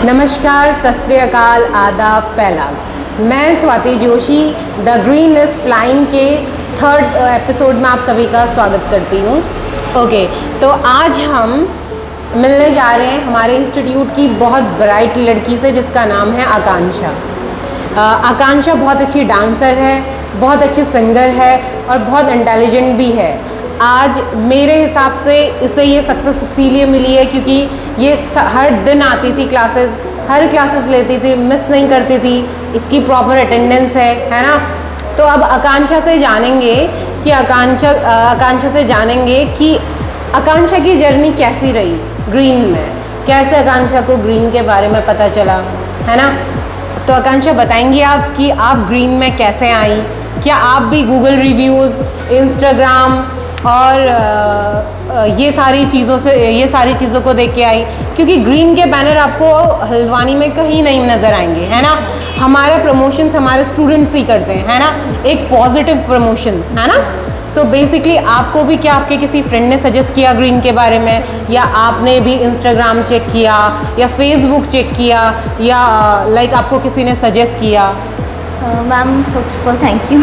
नमस्कार, सत श्री अकाल, आदाब, पहलाग। मैं Swati Joshi the green is flying के थर्ड एपिसोड में आप सभी का स्वागत करती हूँ। ओके, तो आज हम मिलने जा रहे हैं हमारे इंस्टीट्यूट की बहुत ब्राइट लड़की से जिसका नाम है आकांक्षा। आकांक्षा बहुत अच्छी डांसर है, बहुत अच्छी सिंगर है और बहुत इंटेलिजेंट भी है। आज मेरे हिसाब से इसे ये सक्सेस इसीलिए मिली है क्योंकि ये हर दिन आती थी क्लासेस, हर क्लासेस लेती थी, मिस नहीं करती थी, इसकी प्रॉपर अटेंडेंस है ना। तो अब आकांक्षा से जानेंगे कि आकांक्षा की जर्नी कैसी रही ग्रीन में, कैसे आकांक्षा को ग्रीन के बारे में पता चला, है ना। तो आकांक्षा बताएंगी आप कि आप ग्रीन में कैसे आई, क्या आप भी गूगल रिव्यूज़, इंस्टाग्राम और ये सारी चीज़ों को देख के आई, क्योंकि ग्रीन के बैनर आपको हल्द्वानी में कहीं नहीं नज़र आएंगे, है ना। हमारा प्रमोशंस हमारे स्टूडेंट्स ही करते हैं, है ना, एक पॉजिटिव प्रमोशन, है ना। सो बेसिकली आपको भी क्या आपके किसी फ्रेंड ने सजेस्ट किया ग्रीन के बारे में, या आपने भी इंस्टाग्राम चेक किया या फेसबुक चेक किया, या लाइक आपको किसी ने सजेस्ट किया? Ma'am first of all thank you.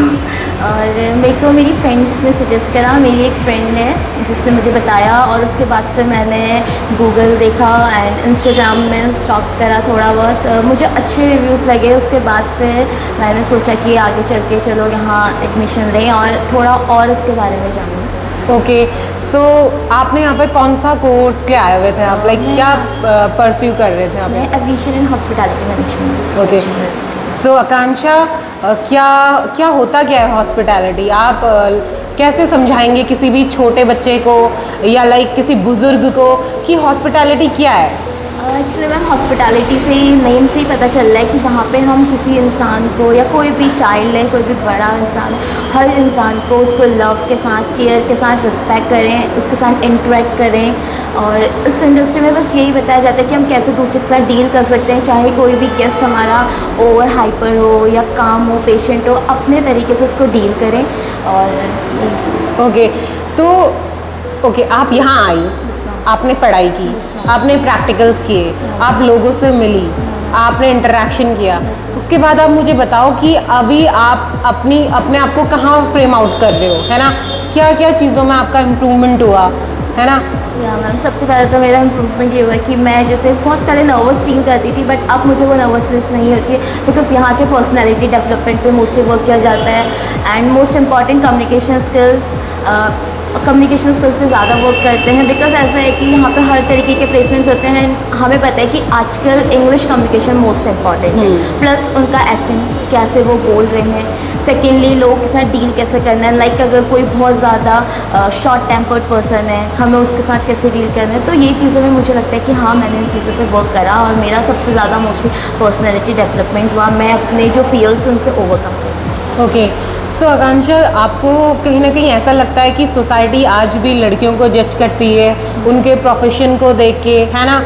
और मेरे को मेरी फ्रेंड्स ने सजेस्ट करा, मेरी एक फ्रेंड है जिसने मुझे बताया, और उसके बाद फिर मैंने गूगल देखा एंड इंस्टाग्राम में स्टॉक करा थोड़ा बहुत, मुझे अच्छे रिव्यूज़ लगे। उसके बाद फिर मैंने सोचा कि आगे चल के चलो यहाँ एडमिशन लें और थोड़ा और इसके बारे में जानूँ। ओके, सो आपने यहाँ पे कौन सा कोर्स के आए हुए थे आप, लाइक क्या परस्यू कर रहे थे आप? मैं aviation in hospitality management. Okay, so Akanksha, क्या होता क्या है हॉस्पिटैलिटी? आप कैसे समझाएंगे किसी भी छोटे बच्चे को या लाइक किसी बुज़ुर्ग को कि हॉस्पिटैलिटी क्या है? एक्चुअली मैम हॉस्पिटैलिटी से ही, नेम से ही पता चल रहा है कि वहाँ पे हम किसी इंसान को, या कोई भी चाइल्ड है, कोई भी बड़ा इंसान, हर इंसान को उसको लव के साथ, केयर के साथ रिस्पेक्ट करें, उसके साथ इंटरेक्ट करें। और इस इंडस्ट्री में बस यही बताया जाता है कि हम कैसे दूसरे के साथ डील कर सकते हैं, चाहे कोई भी गेस्ट हमारा ओवर हाइपर हो या काम हो, पेशेंट हो, अपने तरीके से उसको डील करें। और यही चीज़। ओके, तो ओके, आप यहाँ आई, आपने पढ़ाई की, आपने प्रैक्टिकल्स किए, आप लोगों से मिली, आपने इंटरेक्शन किया, उसके बाद आप मुझे बताओ कि अभी आप अपने आप को कहाँ फ्रेम आउट कर रहे हो, है ना। क्या क्या चीज़ों में आपका इम्प्रूवमेंट हुआ, है ना? या मैम सबसे पहले तो मेरा इम्प्रूवमेंट ये हुआ कि मैं जैसे बहुत पहले नर्वस फील करती थी, बट अब मुझे वो नर्वसनेस नहीं होती है, बिकॉज यहाँ के पर्सनैलिटी डेवलपमेंट पे मोस्टली वर्क किया जाता है। And most important communication skills पे ज़्यादा वर्क करते हैं, बिकॉज ऐसा है कि यहाँ पे हर तरीके के प्लेसमेंट्स होते हैं। हमें पता है कि आजकल इंग्लिश कम्युनिकेशन मोस्ट इम्पॉर्टेंट है, प्लस उनका एसेंट कैसे वो बोल रहे हैं। सेकेंडली लोगों के साथ डील कैसे करना है, लाइक अगर कोई बहुत ज़्यादा शॉर्ट टेम्पर्ड पर्सन है, हमें उसके साथ कैसे डील करना है। तो ये चीज़ों में मुझे लगता है कि हाँ, मैंने इन चीज़ों पे वर्क करा और मेरा सबसे ज़्यादा मोस्टली पर्सनैलिटी डेवलपमेंट हुआ। मैं अपने जो फियर्स थे उनसे ओवरकम करूँ। ओके, सो आकांक्षा, आपको कहीं ना कहीं ऐसा लगता है कि सोसाइटी आज भी लड़कियों को जज करती है उनके प्रोफेशन को देख के, है ना?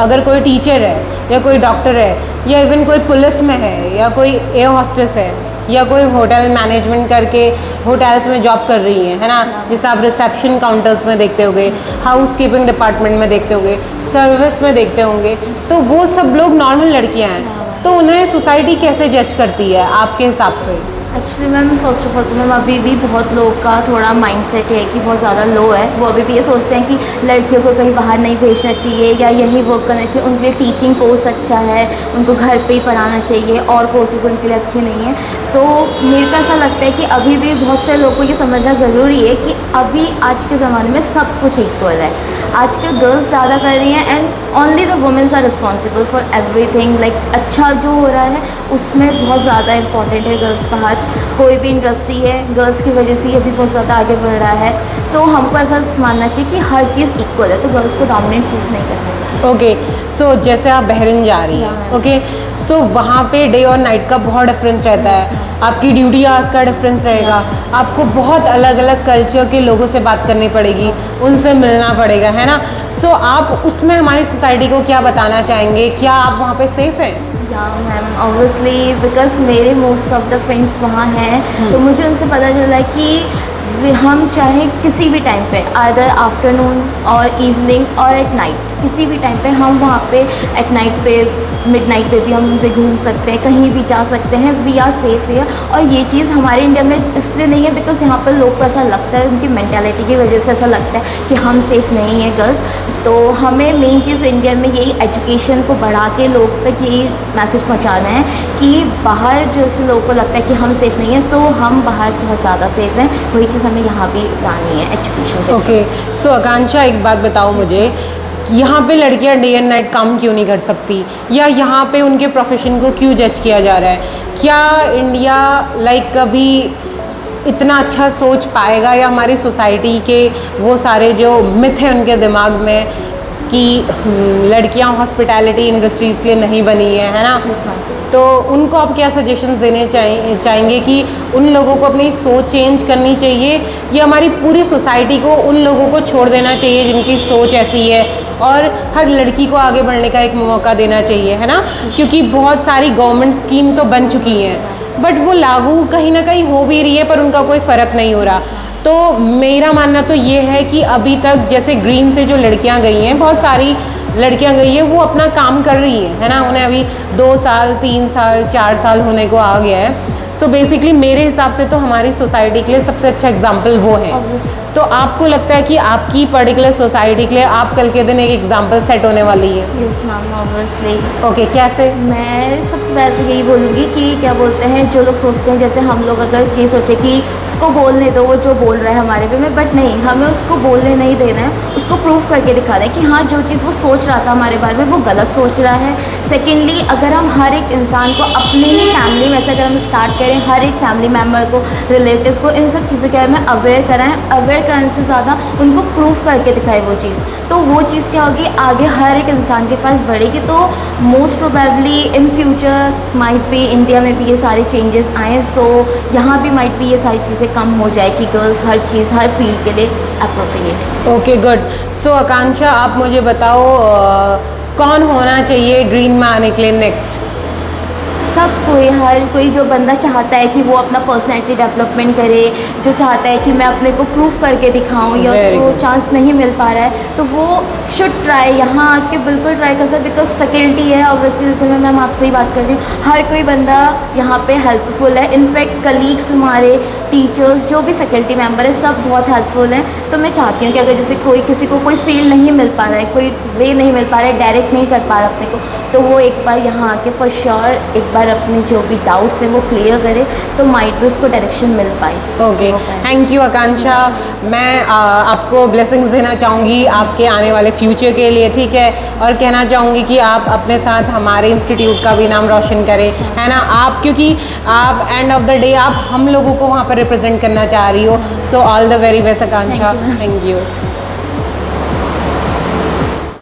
अगर कोई टीचर है या कोई डॉक्टर है या इवन कोई पुलिस में है या कोई एयर हॉस्टेस है या कोई होटल मैनेजमेंट करके होटल्स में जॉब कर रही है ना, जैसे आप रिसेप्शन काउंटर्स में देखते होंगे, हाउस कीपिंग डिपार्टमेंट में देखते होंगे, सर्विस में देखते होंगे, तो वो सब लोग नॉर्मल लड़कियां हैं, तो उन्हें सोसाइटी कैसे जज करती है आपके हिसाब से? Actually ma'am first of all तो मैम अभी भी बहुत लोगों का थोड़ा माइंडसेट है कि बहुत ज़्यादा लो है। वो अभी भी ये सोचते हैं कि लड़कियों को कहीं बाहर नहीं भेजना चाहिए या यही वर्क करना चाहिए, उनके लिए टीचिंग कोर्स अच्छा है, उनको घर पे ही पढ़ाना चाहिए, और कोर्सेज उनके लिए अच्छे नहीं हैं। तो मेरे को ऐसा लगता है कि अभी भी बहुत से लोगों को ये समझना ज़रूरी है कि अभी आज के ज़माने में सब कुछ इक्वल है। आजकल गर्ल्स ज़्यादा कर रही हैं and only the womens are responsible for everything. Like अच्छा जो हो रहा है उसमें बहुत ज़्यादा इंपॉर्टेंट है गर्ल्स का हाथ। कोई भी इंडस्ट्री है, गर्ल्स की वजह से ये भी बहुत ज़्यादा आगे बढ़ रहा है। तो हमको ऐसा मानना चाहिए कि हर चीज़ इक्वल है, तो गर्ल्स को डोमिनेट प्रूफ नहीं करना चाहिए। ओके, सो जैसे आप बहरीन जा रही हैं, ओके, सो वहाँ पे डे और नाइट का बहुत डिफरेंस रहता है, आपकी ड्यूटी आवर्स का डिफरेंस रहेगा, आपको बहुत अलग अलग कल्चर के लोगों से बात करनी पड़ेगी, उनसे मिलना पड़ेगा, है ना। सो आप उसमें हमारी सोसाइटी को क्या बताना चाहेंगे? क्या आप वहाँ पे सेफ़ हैं? या मैम ऑब्वियसली, बिकॉज मेरे मोस्ट ऑफ द फ्रेंड्स वहाँ हैं, तो मुझे उनसे पता चला है कि हम चाहे किसी भी टाइम पे, आइदर आफ्टरनून और इवनिंग और एट नाइट, किसी भी टाइम पे हम वहाँ पे एट नाइट पे मिडनाइट पे भी हम पे घूम सकते हैं, कहीं भी जा सकते हैं, वी आर सेफ है। और ये चीज़ हमारे इंडिया में इसलिए नहीं है बिकॉज यहाँ पर लोग को ऐसा लगता है, उनकी मेंटालिटी की वजह से ऐसा लगता है कि हम सेफ़ नहीं है गर्ल्स। तो हमें मेन चीज़ इंडिया में यही एजुकेशन को बढ़ा के लोग तक यही मैसेज पहुँचाना है कि बाहर जैसे लोगों को लगता है कि हम सेफ़ नहीं है, सो हम बाहर बहुत ज़्यादा सेफ़ हैं। वही चीज़ हमें यहाँ भी लानी है एजुकेशन। ओके, सो आकांक्षा एक बात बताओ मुझे, यहाँ पे लड़कियाँ डे एंड नाइट काम क्यों नहीं कर सकती, या यहाँ पे उनके प्रोफेशन को क्यों जज किया जा रहा है? क्या इंडिया कभी इतना अच्छा सोच पाएगा, या हमारी सोसाइटी के वो सारे जो मिथ हैं उनके दिमाग में कि लड़कियाँ हॉस्पिटैलिटी इंडस्ट्रीज़ के लिए नहीं बनी है ना? तो उनको आप क्या सजेशंस देने चाहेंगे कि उन लोगों को अपनी सोच चेंज करनी चाहिए, या हमारी पूरी सोसाइटी को उन लोगों को छोड़ देना चाहिए जिनकी सोच ऐसी है, और हर लड़की को आगे बढ़ने का एक मौका देना चाहिए, है ना? क्योंकि बहुत सारी गवर्नमेंट स्कीम तो बन चुकी हैं, बट वो लागू कहीं ना कहीं हो भी रही है, पर उनका कोई फ़र्क नहीं हो रहा। तो मेरा मानना तो ये है कि अभी तक जैसे ग्रीन से जो लड़कियां गई हैं, बहुत सारी लड़कियां गई हैं, वो अपना काम कर रही हैं, है ना? उन्हें अभी 2 साल 3 साल 4 साल होने को आ गया है। सो बेसिकली मेरे हिसाब से तो हमारी सोसाइटी के लिए सबसे अच्छा एग्जाम्पल वो है। तो आपको लगता है कि आपकी पर्टिकुलर सोसाइटी के लिए आप कल के दिन एक एग्जाम्पल सेट होने वाली है? Yes ma'am, obviously. ओके, कैसे? मैं सबसे पहले तो यही बोलूँगी कि क्या बोलते हैं, जो लोग सोचते हैं जैसे हम लोग अगर ये सोचे कि उसको बोलने दो वो जो बोल रहा है हमारे पे में, बट नहीं, हमें उसको बोलने नहीं देना है, उसको प्रूफ करके दिखाना है कि हाँ जो चीज़ वो सोच रहा था हमारे बारे में वो गलत सोच रहा है। सेकेंडली, अगर हम हर एक इंसान को अपनी ही फैमिली में से अगर हम स्टार्ट करें, हर एक फैमिली मेम्बर को, रिलेटिव्स को इन सब चीज़ों के बारे में अवेयर कराएं, अवेयर कराने से ज़्यादा उनको प्रूफ करके दिखाएं वो चीज़, तो वो चीज़ क्या होगी, आगे हर एक इंसान के पास बढ़ेगी। तो most probably in future might भी इंडिया में भी ये सारे चेंजेस आए, सो यहाँ भी माइट भी ये सारी चीज़ें कम हो जाए कि गर्ल्स हर चीज़ हर फील्ड के लिए appropriate. Okay, good. So Akanksha, आप मुझे बताओ कौन होना चाहिए ग्रीन में आने के लिए नेक्स्ट? सब कोई, हर कोई जो बंदा चाहता है कि वो अपना पर्सनैलिटी डेवलपमेंट करे, जो चाहता है कि मैं अपने को प्रूफ करके दिखाऊं, या उसको चांस नहीं मिल पा रहा है, तो वो शुड ट्राई, यहाँ आके बिल्कुल ट्राई कर सकते, बिकॉज फैकल्टी है ऑब्वियसली, जैसे मैं मैम आपसे ही बात कर रही हूँ, हर कोई बंदा यहाँ पे हेल्पफुल है। इनफैक्ट कलीग्स हमारे, टीचर्स, जो भी फैकल्टी मेम्बर है, सब बहुत हेल्पफुल हैं। तो मैं चाहती हूँ कि अगर जैसे कोई किसी को कोई फील्ड नहीं मिल पा रहा है, कोई वे नहीं मिल पा रहा है, डायरेक्ट नहीं कर पा रहा अपने को, तो वो एक बार यहाँ आके फॉर श्योर एक बार अपने जो भी डाउट्स हैं वो क्लियर करे, तो माइट भी उसको डायरेक्शन मिल पाए। ओके, थैंक यू आकांक्षा। मैं आपको ब्लेसिंग्स देना चाहूँगी आपके आने वाले फ्यूचर के लिए, ठीक है? और कहना चाहूँगी कि आप अपने साथ हमारे इंस्टीट्यूट का भी नाम रोशन करें, है ना? आप, क्योंकि आप एंड ऑफ द डे आप हम लोगों को वहाँ पर रिप्रेजेंट करना चाह रही हो। So all the very best Akanksha. Thank you.